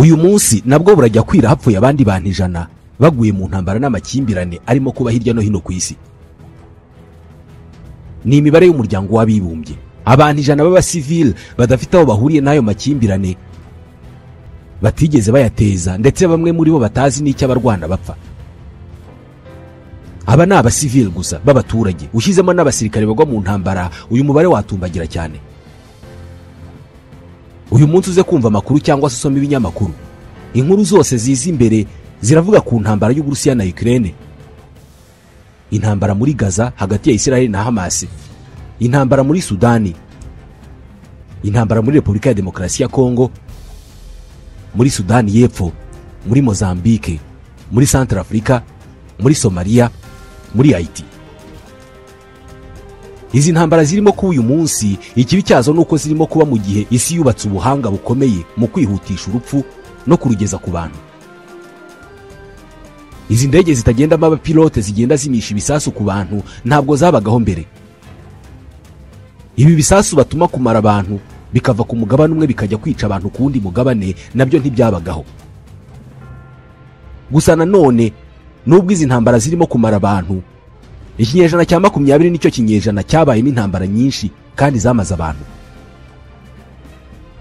uyu munsi nabwo burajya kwira hapfuye abandi bantu 100 baguye mu ntambara n'amakimbirane arimo kuba hirya no hino ku isi. Ni imibare y'umuryango w'abibumbye. Abantu 100 b'abasivile badafite aho bahuriye n'ayo makimbirane, batigeze bayateza, ndetse bamwe muri bo batazi n'icyo abarwana bapfa. Aba ni abasivile gusa b'abaturage, ushyizemo n'abasirikare bagwa mu ntambara, uyu mubare watumbagira cyane. Uyu munsi uze kumva amakuru cyangwa se usoma ibinyamakuru, inkuru zose ziza imbere ziravuga ku ntambara y'Uburusiya na Ukraine, intambara muri Gaza hagati ya Israel na Hamas, intambara muri Sudani, intambara muri Repubulika ya Demokarasi ya Kongo, muri Sudani y'Epfo, muri Mozambique, muri Central Africa, muri Somalia, muri Haiti. Izi ntambara zirimo kuba uyu munsi, ikibi cyazo nuko zirimo kuba mu gihe isi yubatse ubuhanga bukomeye mu kwihutisha urupfu no kurugeza ku bantu. Izi ndege zitagendamo abapilote zigenda zimisha ibisasu ku bantu ntabwo zabagaho mbere. Ibi bisasu batuma kumara abantu bikava ku mugabane umwe bikajya kwica abantu ku wundi mugabane nabyo ntibyabagaho. Gusa nanone nubwo izi ntambara zirimo kumara abantu, ikinyejana cya 20 nicyo kinyejana cyabayemo intambara nyinshi kandi zamaze abantu.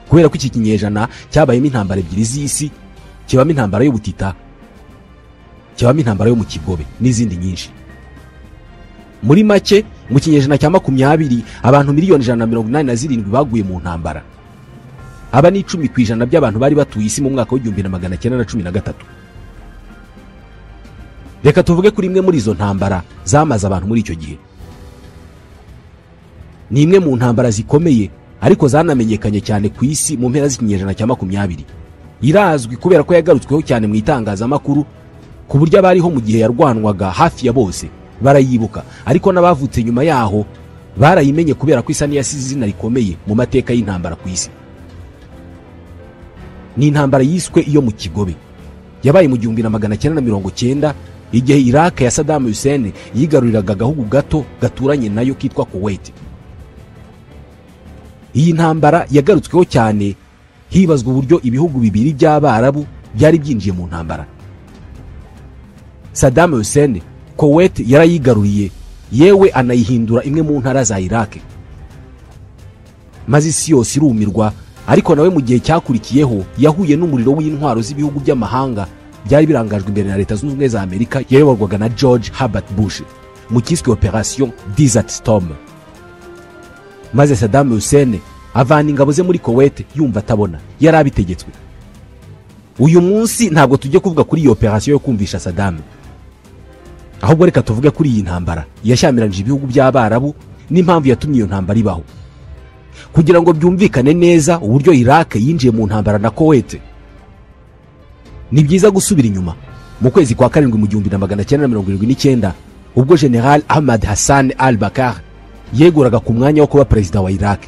Kubera ko iki kinyejana cyabayemo intambara ebyiri z'isi, kibamo intambara y'ubutita, kibamo intambara yo mu Kigobe n'izindi nyinshi. Muri make mu kinyejana cya 20 abantu miliyoni 187 baguye mu ntambara. Aba ni 10% by'abantu bari batuye isi mu mwaka w'1913. Reka tuvuge kuri imwe muri izo ntambara zamaze abantu muri icyo gihe. Ni imwe mu ntambara zikomeye ariko zanamenyekanye cyane ku isi mu mpera z'ikinyejana cya 20. Irazwi kubera ko yagarutsweho cyane mu itangazamakuru, ku buryo abariho mu gihe yarwanwaga hafi ya bose barayibuka, ariko n'abavutse nyuma yaho barayimenye kubera ko isa n'iyasize izina rikomeye mu mateka y'intambara ku isi. Ni intambara yiswe iyo mu Kigobe, yabaye mu 1990 igihe Iraq ya Saddam Hussein yigaruriraga agahugu gato gaturanye nayo kitwa Kuwait. Iyi ntambara yagarutsweho cyane hibazwa uburyo ibihugu bibiri by'Abarabu byari byinjiye mu ntambara. Saddam Hussein Kuwait yarayigaruriye, yewe anayihindura imwe mu ntara za Iraq, maze isi yose irumirwa. Ariko nawe mu gihe cyakurikiyeho yahuye n'umuriro w'intwaro z'ibihugu by'amahanga byari birangajwe imbere na Leta Zunze Ubumwe za Amerika yayoborwaga na George Herbert Bush mu kiswe Operation Desert Storm. Maze Saddam Hussein avana ingabo ze muri Kuwait yumva atabona, yari abitegetswe. Uyu munsi ntabwo tujye kuvuga kuri iyo operation yo kumvisha Saddam, ahubwo reka tuvuge kuri iyi ntambara yashyamiranje ibihugu by'Abarabu n'impamvu yatumye iyo ntambara ibaho, kugira ngo byumvikane neza uburyo Iraq yinjiye mu ntambara na Kuwait. Ni byiza gusubira inyuma mu kwezi kwa 7 mu 1979 ubwo General Ahmad Hassan al-Bakr yeguraga ku mwanya wo kuba perezida wa Iraq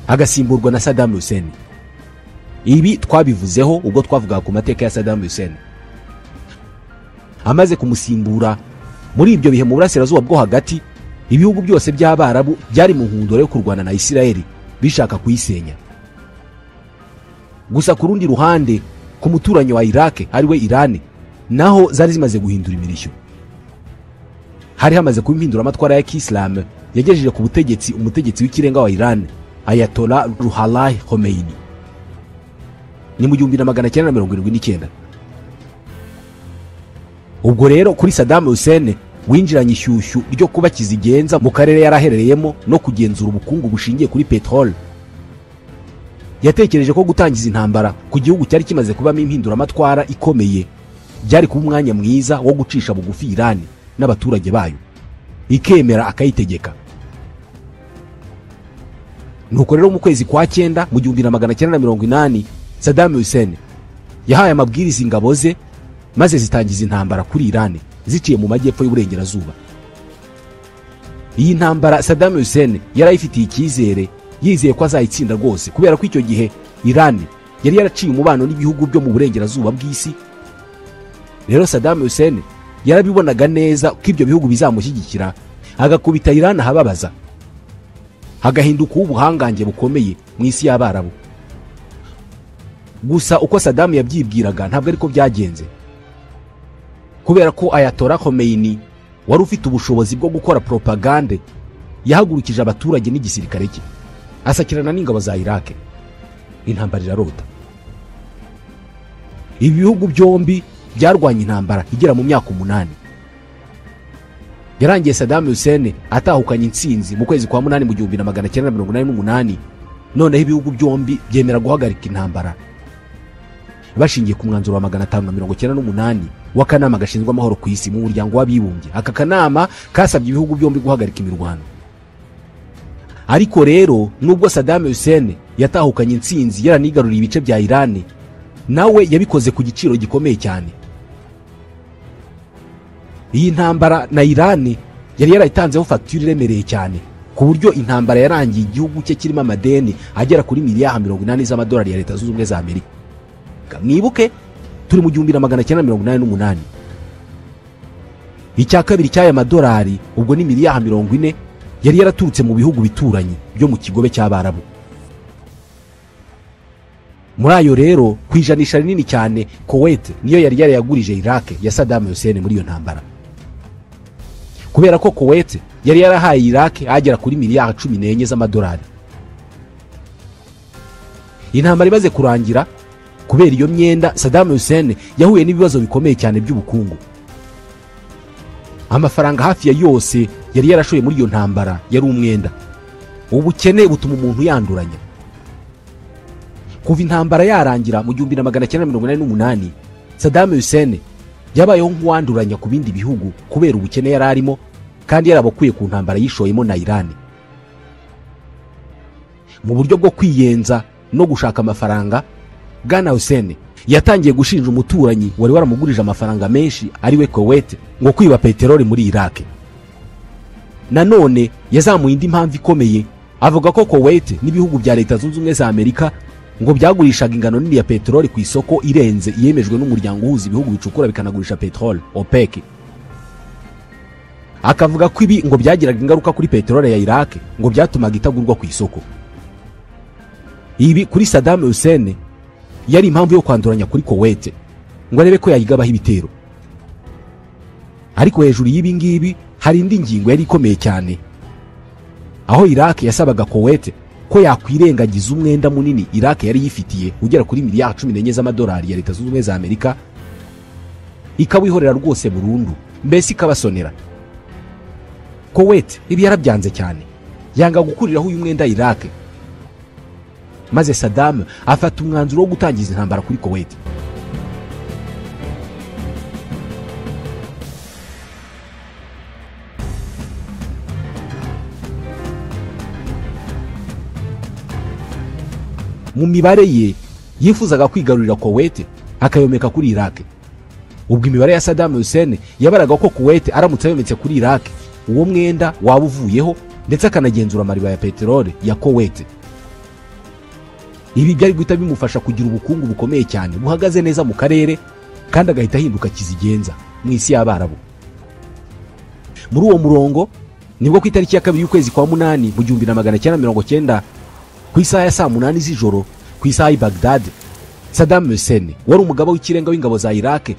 agasimburwa na Saddam Hussein. Ibi twabivuzeho ubwo twavugaga ku mateka ya Saddam Hussein. Amaze kumusimbura, muri ibyo bihe mu burasirazuba bwo hagati ibihugu byose by'Abarabu byari mu nkundura yo kurwana na Isiraheli bishaka kuyisenya. Gusa ku rundi ruhande ku muturanyi wa Iraq ariwe Iran naho zari zimaze guhindura imirishyo. Hari hamaze kuba impinduramatwara ya Kiislamu yagejeje ku butegetsi umutegetsi w'ikirenga wa Iran Ayatollah Ruhollah Khomeini. Ni mu 1979. Ubwo rero kuri Saddam Hussein winjiranye ishyushyu ryo kuba kizigenza mu karere yaraherereyemo no kugenzura ubukungu bushingiye kuri petrol. Yatekereje ko gutangiza intambara ku gihugu cyari kimaze kubamo impinduramatwara ikomeye byari kuba umwanya mwiza wo gucisha bugufi Iran n'abaturage bayo, ikemera akayitegeka. Nuko rero mu kwezi kwa 9 mu 1980 Saddam Hussein yahaye amabwiriza ingabo ze maze zitangiza intambara kuri Iran ziciye mu majyepfo y'uburengerazuba. Iyi ntambara Saddam Hussein yarayifitiye icyizere, yizeye ko azayitsinda rwose kubera ko icyo gihe Iran yari yaraciye umubano n'ibihugu byo mu burengerazuba bw'isi. Rero Saddam Hussein yarabibonaga neza ko ibyo bihugu bizamushyigikira, agakubita Iran hababaza, hagahinduka ubuhangange bukomeye mu isi y'Abarabu. gusa uko Saddam yabyibwiraga ntabwo ariko byagenze, kubera ko Ayatollah Khomeini wari ufite ubushobozi bwo gukora propagande yahagurukije abaturage n'igisirikare cye, asakirana n'ingabo za Iraq. Intambara irarota. Ibi bihugu byombi byarwanya intambara igera mu myaka 8. Yarangiye Saddam Hussein atahukanye intsinzi mu kwezi kwa 8 mu 1988. Noneho ibihugu byombi byemera guhagarika intambara bashingiye ku mwanzuro wa 598 w'akanama gashinzwe amahoro ku isi mu muryango w'abibumbye. Aka kanama kasabye ibihugu byombi guhagarika imirwano. Ariko rero nubwo Saddam Hussein yatahukanye intsinzi yaranigaruriye ibice bya Iran, nawe yabikoze ku giciro gikomeye cyane. Iyi ntambara na Iran yari yarayitanzeho facture iremereye cyane, ku buryo intambara yarangiye igihugu cye kirimo amadeni agera kuri miliyari 80 z'amadolari ya Leta Zunze Ubumwe za Amerika. Mwibuke turi mu 1988. Icya kabiri cy'aya madolari ubwo ni miliyari 40 yari yaraturutse mu bihugu bituranye byo mu kigobe cy'Abarabu. Muri ayo rero kwijanisha rinini cyane Kuwait niyo yari yarayagurije Iraq ya Saddam Hussein muri iyo ntambara, kubera ko Kuwait yari yarahaye Iraq agera kuri miliyari 14 z'amadolari. Intambara imaze kurangira, kubera iyo myenda Saddam Hussein yahuye n'ibibazo bikomeye cyane by'ubukungu. Amafaranga hafi ya yose yari yarashoye muri iyo ntambara yari umwenda. Ubukene butuma umuntu yanduranya. Kuva intambara yarangira mu 1988, Saddam Hussein yabayeho nk'uwanduranya ku bindi bihugu kubera ubukene yari arimo kandi yarabakuye ku ntambara yishoyemo na Iran. Mu buryo bwo kwiyenza no gushaka amafaranga, Bwana Hussein yatangiye gushinja umuturanyi wari waramugurije amafaranga menshi ari we Kuwait ngo kwiba peteroli muri Iraq. Nanone yazamuye indi mpamvu ikomeye, avuga ko Kuwait n'ibihugu bya Leta Zunze Ubumwe za Amerika ngo byagurishaga ingano nini ya peteroli ku isoko irenze yemejwe n'umuryango uhuza ibihugu bicukura bikanagurisha peteroli OPEC. Akavuga ko ibi ngo byagiraga ingaruka kuri peteroli ya Iraq ngo byatumaga itagurwa ku isoko. Ibi kuri Saddam Hussein yari impamvu yo kwanduranya kuri Kuwait ngo arebe ko yayigabaho ibitero. Ariko hejuru y'ibi ngibi hari indi ngingo yari ikomeye cyane, aho Iraq yasabaga Kuwait ko yakwirengagiza umwenda munini Iraq yari yifitiye ugera kuri miliyari 14 z'amadolari ya Leta Zunze Ubumwe za Amerika, ikawihorera rwose burundu, mbese ikabasonera. Kuwait ibi yarabyanze cyane, yanga gukuriraho uyu mwenda Iraq. Maze Saddam afata umwanzuro wo gutangiza intambara kuri Kuwait. Mu mibare ye yifuzaga kwigarurira Kuwait akayomeka kuri Iraq. Ubwo imibare ya Saddam Hussein yabaraga ko Kuwait aramutse yometse kuri Iraq uwo mwenda waba uvuyeho, ndetse akanagenzura amariba ya peteroli ya Kuwait. Ibi byari guhita bimufasha kugira ubukungu bukomeye cyane buhagaze neza mu karere, kandi agahita ahinduka kizigenza mu isi y'Abarabu. Muri uwo murongo nibwo ku itariki ya 2 y'ukwezi kwa 8 mu 1990 ku isaha ya 8 z'ijoro ku isaha y'i Baghdad, Saddam Hussein wari umugaba w'ikirenga w'ingabo za Iraq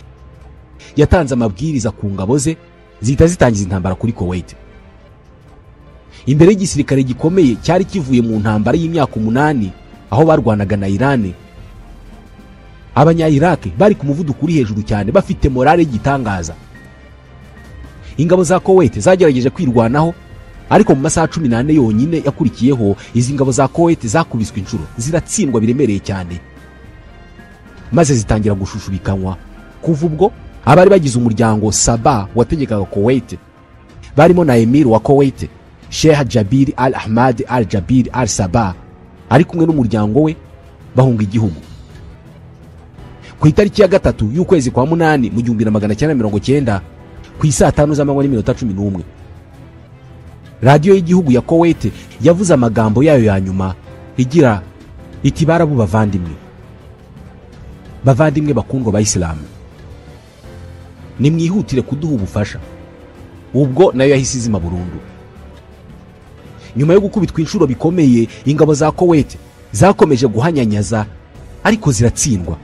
yatanze amabwiriza ku ngabo ze zihita zitangiza intambara kuri Kuwait. Imbere y'igisirikare gikomeye cyari kivuye mu ntambara y'imyaka 8 aho barwanaga na Iran, abanya-Iraq bari ku muvuduko uri hejuru cyane, bafite morale y'igitangaza. Ingabo za Kuwait zagerageje kwirwanaho, ariko mu masaha 14 yonyine yakurikiyeho izi ngabo za Kuwait zakubiswe inshuro, ziratsindwa biremereye cyane, maze zitangira gushushubikanywa. Kuva ubwo abari bagize umuryango Sabah wategekaga Kuwait barimo na Emir wa Kuwait Sheikh Jabir al-Ahmad al-Jabir al-Sabah ari kumwe n'umuryango we bahunga igihugu. Ku itariki ya 3 y'ukwezi kwa 8 mu 1990 ku isaa 5:11 radio y'igihugu ya Kuwait yavuze amagambo yayo ya nyuma igira iti: Barabu bavandimwe bakundwa ba Islam, nimwihutire kuduha ubufasha. Ubwo nayo yahise izima burundu. Nyuma yo gukubitwa inshuro bikomeye, ingabo za Kuwait zakomeje guhanyanyaza ariko ziratsindwa.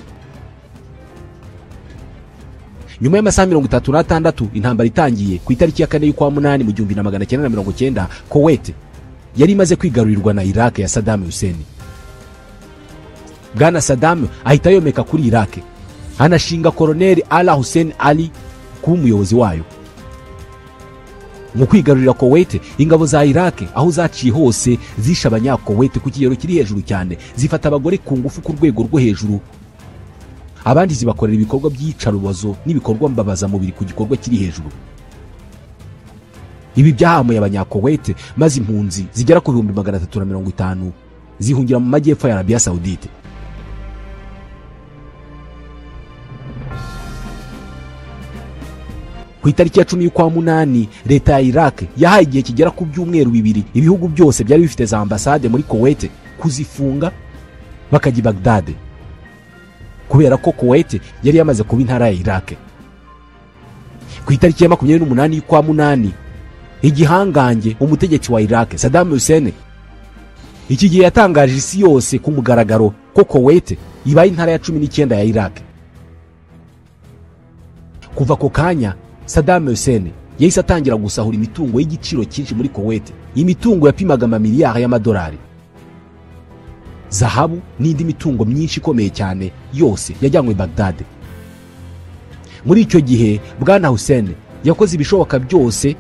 Nyuma y'amasaha 36 intambara itangiye ku itariki ya 4 y'ukwa munani mu 1990, Kuwait yari imaze kwigarurirwa na Iraq ya Saddam Hussein. Bwana Saddam ahita yomeka kuri Iraq, anashinga Colonel Ala Hussein Ali kuba umuyobozi wayo. Mu kwigarurira Kuwait, ingabo za Iraq aho zaciye hose zisha abanya-Kuwait ku kigero kiri hejuru cyane, zifata abagore ku ngufu ku rwego rwo hejuru, abandi zibakorera ibikorwa by'iyicarubozo n'ibikorwa mbabaza mubiri ku gikorwa kiri hejuru. Ibi byahamuye abanya-Kuwait, maze impunzi zigera ku 350 zihungira mu majyepfo ya Arabia Saudite. Ku itariki ya 10 y'ukwa munani, leta ya Iraq yahaye igihe kigera ku byumweru 2 ibihugu byose byari bifite za ambasade muri Kuwait kuzifunga bakajya Baghdad, kubera ko Kuwait yari yamaze kuba intara ya Iraq. Ku itariki ya 28 y'ukwa munani, igihangange umutegetsi wa Iraq Saddam Hussein iki gihe yatangaje isi yose ku mugaragaro ko Kuwait ibaye intara ya 19 ya Iraq. Kuva ko kanya Saddam Hussein yahise atangira gusahura imitungo y'igiciro cyinshi muri Kuwait. Iyi mitungo yapimaga amamiliyari y'amadolari. Zahabu n'indi mitungo myinshi ikomeye cyane yose yajyanywe Baghdad. Muri icyo gihe Bwana Hussein yakoze ibishoboka byose,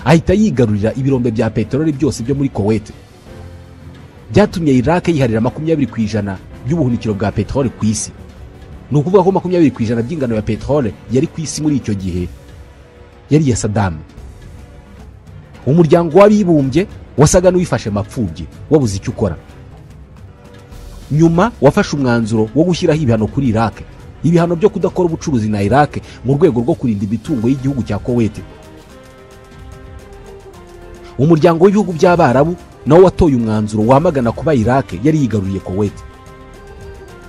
ahita yigarurira ibirombe bya peteroli byose byo muri Kuwait. Byatumye Iraq yiharira 20% by'ubuhunikiro bwa peteroli ku isi. Ni ukuvuga ko 20% by'ingano ya peteroli yari ku isi muri icyo gihe yari ya Saddam. Umuryango w'abibumbye wasaga n'uwifashe mapfubyi, wabuze icyo ukora. Nyuma wafashe umwanzuro wo gushyiraho ibihano kuri Iraq, ibihano byo kudakora ubucuruzi na Iraq mu rwego rwo kurinda imitungo y'igihugu cya Kuwait. Umuryango w'ibihugu by'Abarabu nawo watoye umwanzuro wamagana kuba Iraq yari yigaruriye Kuwait.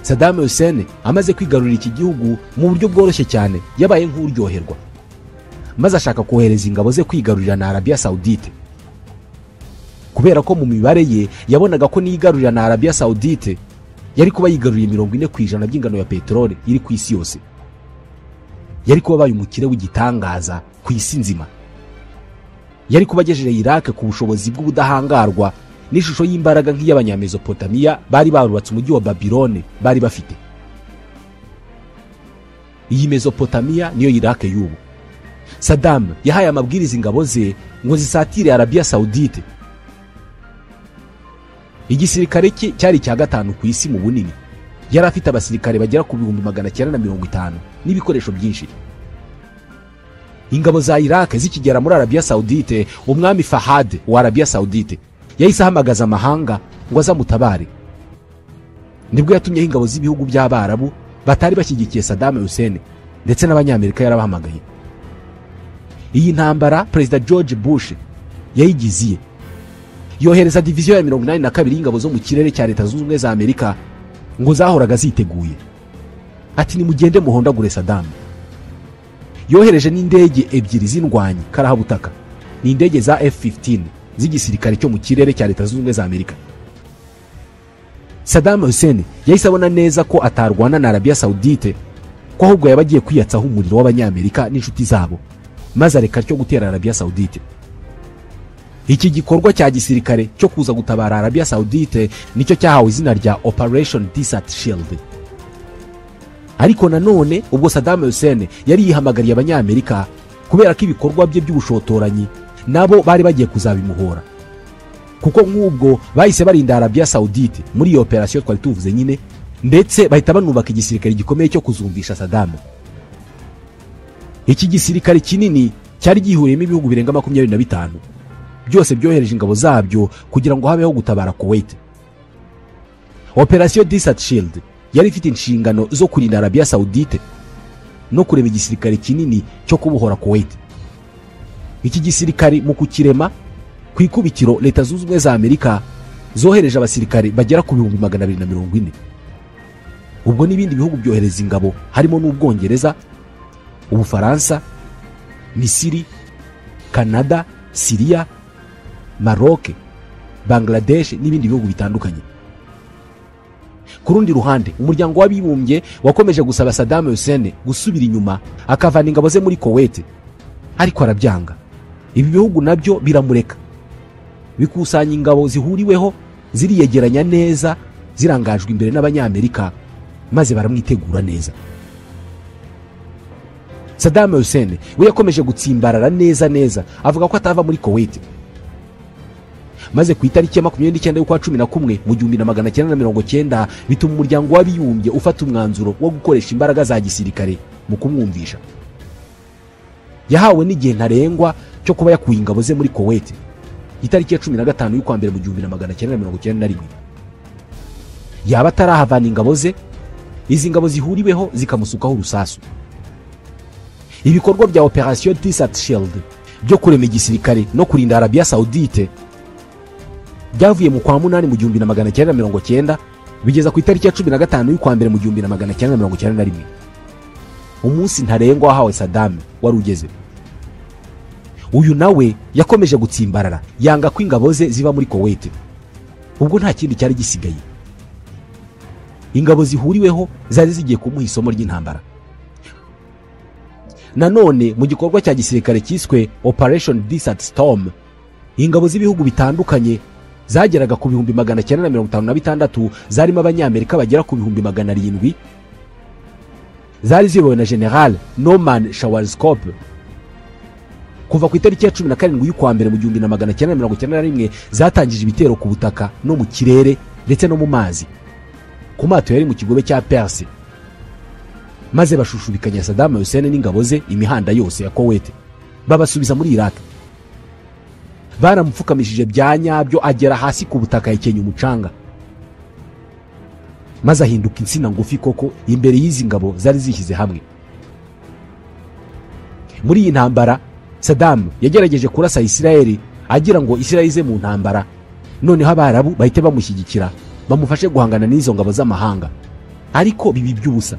Saddam Hussein amaze kwigarurira iki gihugu mu buryo bworoshye cyane, yabaye nk'uryoherwa, maze ashaka kohereza ingabo ze kwigarurira na Arabia Saudite, kubera ko mu mibare ye yabonaga ko nigarurira na Arabia Saudite yari kuba yigaruriye 40% by'ingano ya peteroli iri ku isi yose. Yari kuba baye umukire w'igitangaza ku isi nzima. Yari kuba agejeje Iraq ku bushobozi bw'ubudahangarwa n'ishusho y'imbaraga nk'iy'abanyamezopotamiya bari barubatse umujyi wa Babylone bari bafite. Iyi Mesopotamiya niyo Iraq y'ubu. Saddam yahaye amabwiriza ingabo ze ngo zisatire Arabia Saudite. Igisirikare cye cyari cya gatanu ku isi mu bunini. Yari afite abasirikare bagera ku 950 n'ibikoresho byinshi. Ingabo za Iraq zikigera muri Arabia Saudite, umwami Fahad wa Arabia Saudite yahise ahamagaza amahanga ngo azamutabare. Nibwo yatumye ingabo z'ibihugu by'Abarabu batari bashyigikiye Saddam Hussein ndetse n'abanyamerika yarabahamagaye. Iyi ntambara President George Bush yayigiziye, yohereza division ya 82 y'ingabo zo mu kirere cya Leta Zunze Ubumwe za Amerika ngo zahoraga ziteguye. Ati nimugende muhondagure Saddam. Yohereje n'indege ebyiri z'indwanyi karahabutaka, ni indege za F-15 z'igisirikare cyo mu kirere cya Leta Zunze Ubumwe za Amerika. Saddam Hussein yahise abona neza ko atarwana na Arabia Saudite, ko ahubwo yabagiye kwiyatsaho umuriro w'abanyamerika n'inshuti zabo, maze areka cyo gutera Arabia Saudite. Iki gikorwa cya gisirikare cyo kuza gutabara Arabia Saudite nicyo cyahawe izina rya Operation Desert Shield. Ariko nanone ubwo Saddam Hussein yari yihamagariye abanyamerika, kubera ko ibikorwa bye by'ubushotoranyi nabo bari bagiye kuzabimuhora, kuko nk'ubwo bahise barinda Arabia Saudite muri iyo operation twari tuvuze nyine, ndetse bahita banubaka igisirikare gikomeye cyo kuzumvisha Saddam. Iki gisirikare kinini cyari gihuriyemo ibihugu birenga 25, byose byohereje ingabo zabyo kugira ngo habeho gutabara Kuwait. Operation Desert Shield yari ifite inshingano zo kurinda Arabia Saudite no kureba igisirikare kinini cyo kubohora Kuwait. Iki gisirikare mu kukirema ku ikubitiro Leta Zunze Ubumwe za Amerika zohereje abasirikare bagera ku 240. Ubwo n'ibindi bihugu byohereza ingabo harimo n'Ubwongereza, Ubufaransa, Misiri, Canada, Syria, Maroc, Bangladesh n'ibindi bihugu bitandukanye. ku rundi ruhande umuryango w'abibumbye wakomeje gusaba Saddam Hussein gusubira inyuma akavana ingabo ze muri Kuwait, ariko arabyanga. Ibi bihugu nabyo biramureka, bikusanya ingabo zihuriweho, ziriyegeranya neza, zirangajwe imbere n'abanyamerika, maze baramwitegura neza. Saddam Hussein we yakomeje gutsimbarara neza avuga ko atava muri Kuwait, maze ku itariki ya 29 y'ukwa 11 mu 1990 bituma umuryango w'abibumbye ufata umwanzuro wo gukoresha imbaraga za gisirikare mu kumwumvisha. Yahawe n'igihe ntarengwa cyo kuba yakuye ingabo ze muri Kuwait itariki ya 15 y'ukwa mbere mu 1991. Yaba atarahavana ingabo ze, izi ngabo zihuriweho zikamusukaho urusasu. Ibikorwa bya Operation Desert Shield byo kurema igisirikare no kurinda Arabia Saudite byavuye mu kwa munani mu 1990 bigeza ku itariki ya 15 y'ukwa mbere mu 1991. Umunsi ntarengwa wahawe Saddam wari ugeze. Uyu nawe yakomeje gutsimbarara, yanga ko ingabo ze ziva muri Kuwait. Ubwo nta kindi cyari gisigaye, ingabo zihuriweho zari zigiye kumuha isomo ry'intambara. Nanone mu gikorwa cya gisirikare cyiswe Operation Desert Storm, ingabo z'ibihugu bitandukanye zageraga ku 1956 zarimo abanyamerika bagera ku 700, zari ziyobowe na General Norman Schwarzkopf. Kuva ku itariki ya 17 y'ukwa mbere mu 1991 zatangije ibitero ku butaka no mu kirere ndetse no mu mazi, ku mato yari mu kigobe cya Perse, maze bashushubikanya Saddam Hussein n'ingabo ze imihanda yose ya Kuwait, babasubiza muri Iraq. Baramupfukamishije bya nyabyo agera hasi ku butaka yekenya umucanga, maze ahinduka insina ngufi koko imbere y'izi ngabo zari zishyize hamwe. Muri iyi ntambara Saddam yagerageje kurasa Isirayeli agira ngo Isirayeli ize mu ntambara, noneho Abarabu bahite bamushyigikira bamufashe guhangana n'izo ngabo z'amahanga, ariko bibi by'ubusa.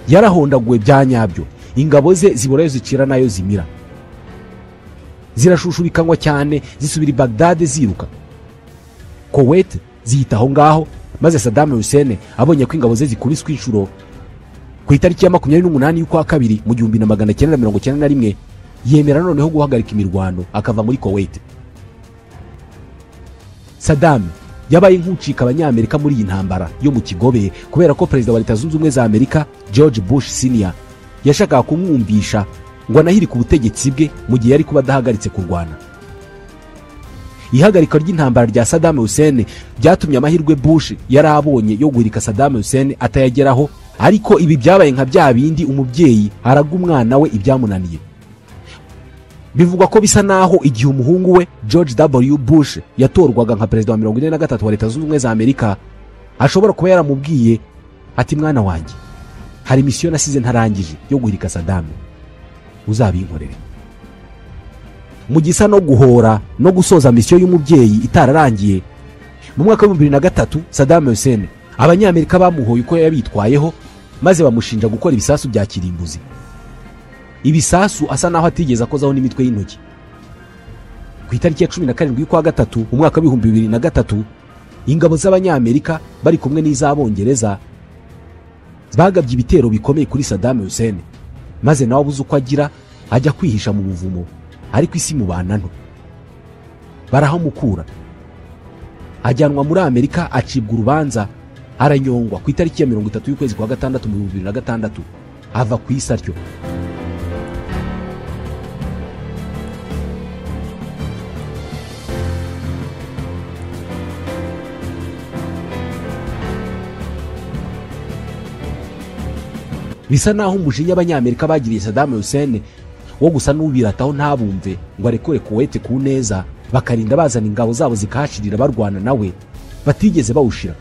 Yarahondaguwe bya nyabyo, ingabo ze ziburayo zicira nayo zimira, zirashushubikanwa cyane zisubira i Baghdad ziruka. Kuwait ziyitaho ngaho, maze Saddam Hussein abonye ko ingabo ze zikubiswe inshuro, ku itariki ya 28 y'ukwa kabiri mu 1991 yemera noneho guhagarika imirwano akava muri Kuwait. Saddam yabaye nk'ucika abanyamerika muri iyi ntambara yo mu kigobe, kubera ko perezida wa Leta Zunze Ubumwe za Amerika George Bush Senior yashakaga kumwumvisha ngo anahirike ubutegetsi bwe mu gihe yari kuba adahagaritse kurwana. Ihagarika ry'intambara rya Saddam Hussein byatumye amahirwe Bush yari abonye yo guhirika Saddam Hussein atayageraho, ariko ibi byabaye nka bya bindi umubyeyi araga umwana we ibyamunaniye. Bivugwa ko bisa naho igihe umuhungu we George W. Bush yatorwaga nka perezida wa 43 wa Leta Zunze Ubumwe za Amerika, ashobora kuba yaramubwiye ati, mwana wanjye, hari misiyo nasize ntarangije yo guhirika Saddam, uzabinkorere. Mu gisa no guhora no gusoza misiyo y'umubyeyi itararangiye, mu mwaka wa 2003 Saddam Hussein abanyamerika bamuhoye uko yabitwayeho, maze bamushinja gukora ibisasu bya kirimbuzi. Ibisasu asa naho atigeze akozaho n'imitwe y'intoki. Ku itariki ya 17 y'ukwa gatatu mu mwaka wa 2003 ingabo z'abanyamerika bari kumwe n'iz'Abongereza bagabye ibitero bikomeye kuri Saddam Hussein, maze nawe abuze uko agira ajya kwihisha mu buvumo, ariko isi mubana nto. Barahamukura, ajyanwa muri Amerika, acibwa urubanza, aranyongwa ku itariki ya 30 y'ukwezi kwa gatandatu mu 2006, ava ku isi atyo. Bisa naho umujinya abanyamerika bagiriye Saddam Hussein wo gusa n'ubirataho ntabumve ngo arekure Kuwait ku neza, bakarinda bazana ingabo zabo zikahashirira barwana nawe, batigeze bawushira.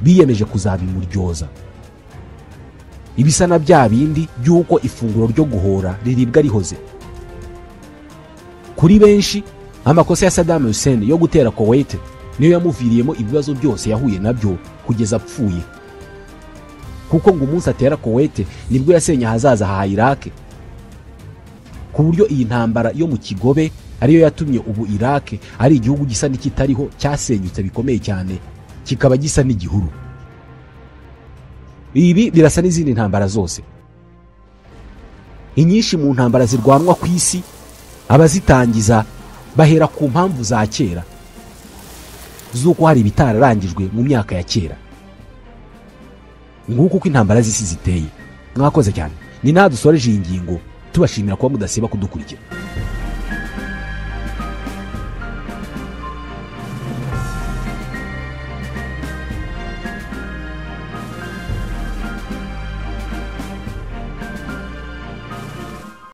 Biyemeje kuzabimuryoza. Ibisa na bya bindi by'uko ifunguro ryo guhora riribwa rihoze. Kuri benshi amakosa ya Saddam Hussein yo gutera Kuwait niyo yamuviriyemo ibibazo byose yahuye nabyo kugeza apfuye, kuko ngo umunsi atera Kuwait nibwo yasenya hazaza ha Iraq, ku buryo iyi ntambara yo mu kigobe ariyo yatumye ubu Iraq ari igihugu gisa n'ikitariho, cyasenyutse bikomeye cyane, kikaba gisa n'igihuru. Ibi birasa n'izindi ntambara zose. Inyinshi mu ntambara zirwanwa ku isi abazitangiza bahera ku mpamvu za kera z'uko hari ibitararangijwe mu myaka ya kera. Nguko uko intambara z'isi ziteye. Mwakoze cyane. Ni naha dusoreje iyi ngingo, tubashimira kuba mudasiba kudukurikira.